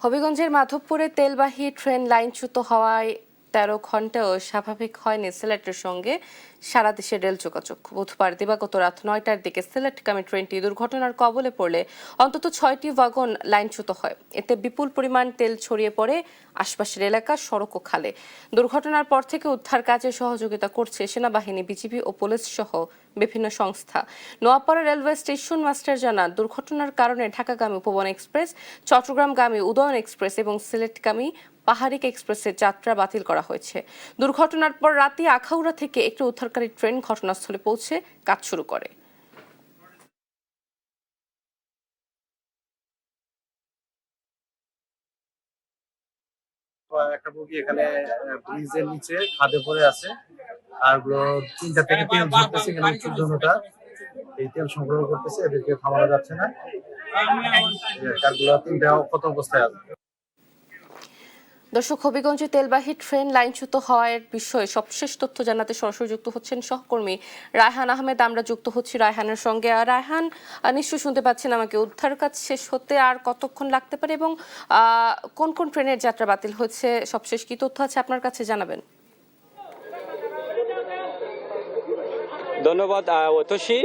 হবিগঞ্জের মাধবপুরে তেলবাহী ট্রেন লাইনচ্যুত হওয়ায় ১৩ ঘণ্টাও স্বাভাবিক হয়নি সিলেটের সঙ্গে সারা দেশের রেল যোগাযোগ। বুধবার দিবাগত রাত ৯টার দিকে সিলেটগামী ট্রেনটি দুর্ঘটনার কবলে পড়লে অন্তত ৬টি ওয়াগন লাইনচ্যুত হয়। এতে বিপুল পরিমাণ তেল ছড়িয়ে পড়ে আশপাশের এলাকা, সড়ক ও খালে। দুর্ঘটনার পর থেকে উদ্ধার কাজে সহযোগিতা করছে সেনাবাহিনী, বিজিবি ও পুলিশ সহ বিভিন্ন সংস্থা। নোয়াপাড়া রেলওয়ে স্টেশন মাস্টার জানান, দুর্ঘটনার কারণে ঢাকাগামী উপবন এক্সপ্রেস, চট্টগ্রামগামী উদয়ন এক্সপ্রেস এবং সিলেটগামী পাহাড়িক এক্সপ্রেসের যাত্রা বাতিল করা হয়েছে। দুর্ঘটনার পর রাতে আখাউড়া থেকে একটি উদ্ধারকারী ট্রেন ঘটনাস্থলে পৌঁছে কাজ শুরু করে। একটা বগি এখানে ব্রিজের নিচে খাদে পড়ে আছে, আর 3টা থেকে তেল ঝরতেছে, এখানে 14টা এই তেল সংগ্রহ করতেছে, এদেরকে থামানো যাচ্ছে না। কারগুলো 3টা কত অবস্থায় আছে। দর্শক, হবিগঞ্জে তেলবাহী ট্রেন লাইনচ্যুত হওয়ার বিষয়ে সবশেষ তথ্য জানাতে সরাসরি যুক্ত হচ্ছেন সহকর্মী রায়হান আহমেদ। আমরা যুক্ত হচ্ছি রায়হানের সঙ্গে। রায়হান, নিশ্চয়ই শুনতে পাচ্ছেন আমাকে। উদ্ধার কাজ শেষ হতে আর কতক্ষণ লাগতে পারে এবং কোন কোন ট্রেনের যাত্রা বাতিল হয়েছে, সবশেষ কি তথ্য আছে আপনার কাছে জানাবেন? ধন্যবাদ অতসী।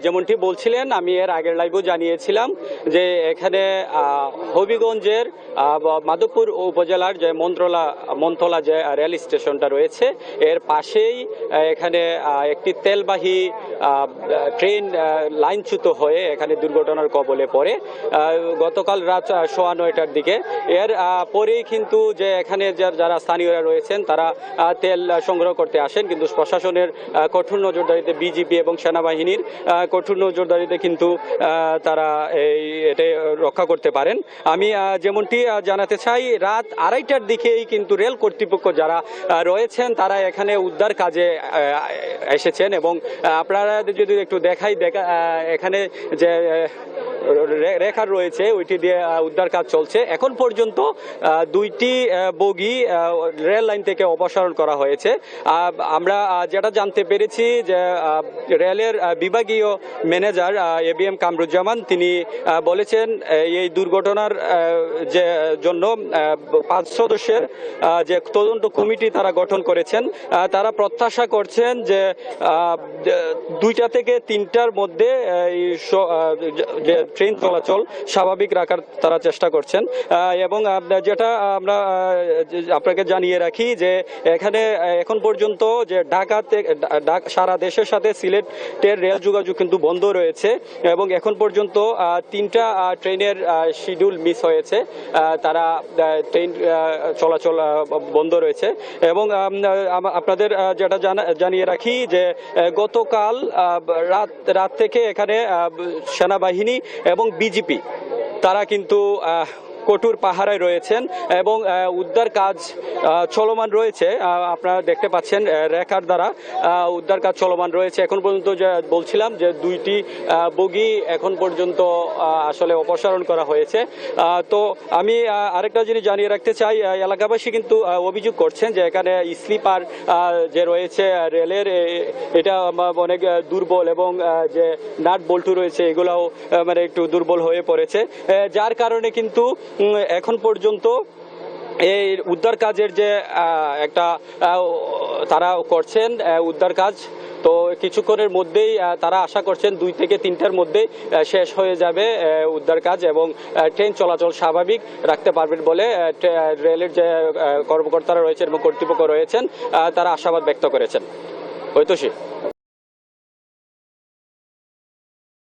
যেমনটি বলছিলেন, আমি এর আগের লাইভেও জানিয়েছিলাম যে এখানে হবিগঞ্জের মাধবপুর উপজেলার যে মন্থলা যে রেল স্টেশনটা রয়েছে, এর পাশেই এখানে একটি তেলবাহী ট্রেন লাইনচ্যুত হয়ে এখানে দুর্ঘটনার কবলে পড়ে গতকাল রাত 9:15টার দিকে। এর পরেই কিন্তু যে এখানে যারা স্থানীয়রা রয়েছেন তারা তেল সংগ্রহ করতে আসেন, কিন্তু প্রশাসনের কঠোর নজরদারিতে, বিজিবি এবং সেনাবাহিনীর কঠোর নজরদারিতে কিন্তু তারা এটা রক্ষা করতে পারেন। আমি যেমনটি জানাতে চাই, রাত 2:30টার দিকেই কিন্তু রেল কর্তৃপক্ষ যারা রয়েছেন তারা এখানে উদ্ধার কাজে এসেছেন এবং আপনারা যদি একটু দেখাই, এখানে যে রেখা রয়েছে ওইটি দিয়ে উদ্ধার কাজ চলছে। এখন পর্যন্ত 2টি বগি রেল লাইন থেকে অপসারণ করা হয়েছে। আমরা যেটা জানতে পেরেছি যে রেলের বিভাগীয় ম্যানেজার ABM কামরুজ্জামান তিনি বলেছেন এই দুর্ঘটনার যে জন্য 5 সদস্যের যে তদন্ত কমিটি তারা গঠন করেছেন, তারা প্রত্যাশা করছেন যে 2টা থেকে 3টার মধ্যে যে ট্রেন চলাচল স্বাভাবিক রাখার তারা চেষ্টা করছেন। এবং যেটা আমরা আপনাকে জানিয়ে রাখি যে এখানে এখন পর্যন্ত যে সারা দেশের সাথে সিলেটের রেল যোগাযোগ কিন্তু বন্ধ রয়েছে এবং এখন পর্যন্ত 3টা ট্রেনের শিডিউল মিস হয়েছে, তারা ট্রেন চলাচল বন্ধ রয়েছে। এবং আপনাদের যেটা জানিয়ে রাখি যে গতকাল রাত থেকে এখানে সেনাবাহিনী এবং বিজিপি তারা কিন্তু কঠোর পাহারায় রয়েছেন এবং উদ্ধার কাজ চলমান রয়েছে। আপনারা দেখতে পাচ্ছেন রেখার দ্বারা উদ্ধার কাজ চলমান রয়েছে। এখন পর্যন্ত যে বলছিলাম যে 2টি বগি এখন পর্যন্ত আসলে অপসারণ করা হয়েছে। তো আমি আরেকটা জিনিস জানিয়ে রাখতে চাই, এলাকাবাসী কিন্তু অভিযোগ করছেন যে এখানে স্লিপার যে রয়েছে রেলের, এটা অনেক দুর্বল এবং যে নাট বল্টু রয়েছে এগুলাও মানে একটু দুর্বল হয়ে পড়েছে, যার কারণে কিন্তু এখন পর্যন্ত এই উদ্ধার কাজের যে একটা তারা করছেন উদ্ধার কাজ, তো কিছুক্ষণের মধ্যেই তারা আশা করছেন 2 থেকে 3টার মধ্যে শেষ হয়ে যাবে উদ্ধার কাজ এবং ট্রেন চলাচল স্বাভাবিক রাখতে পারবেন বলে রেলের যে কর্মকর্তারা রয়েছেন এবং কর্তৃপক্ষ রয়েছেন তারা আশাবাদ ব্যক্ত করেছেন। ঐতসী।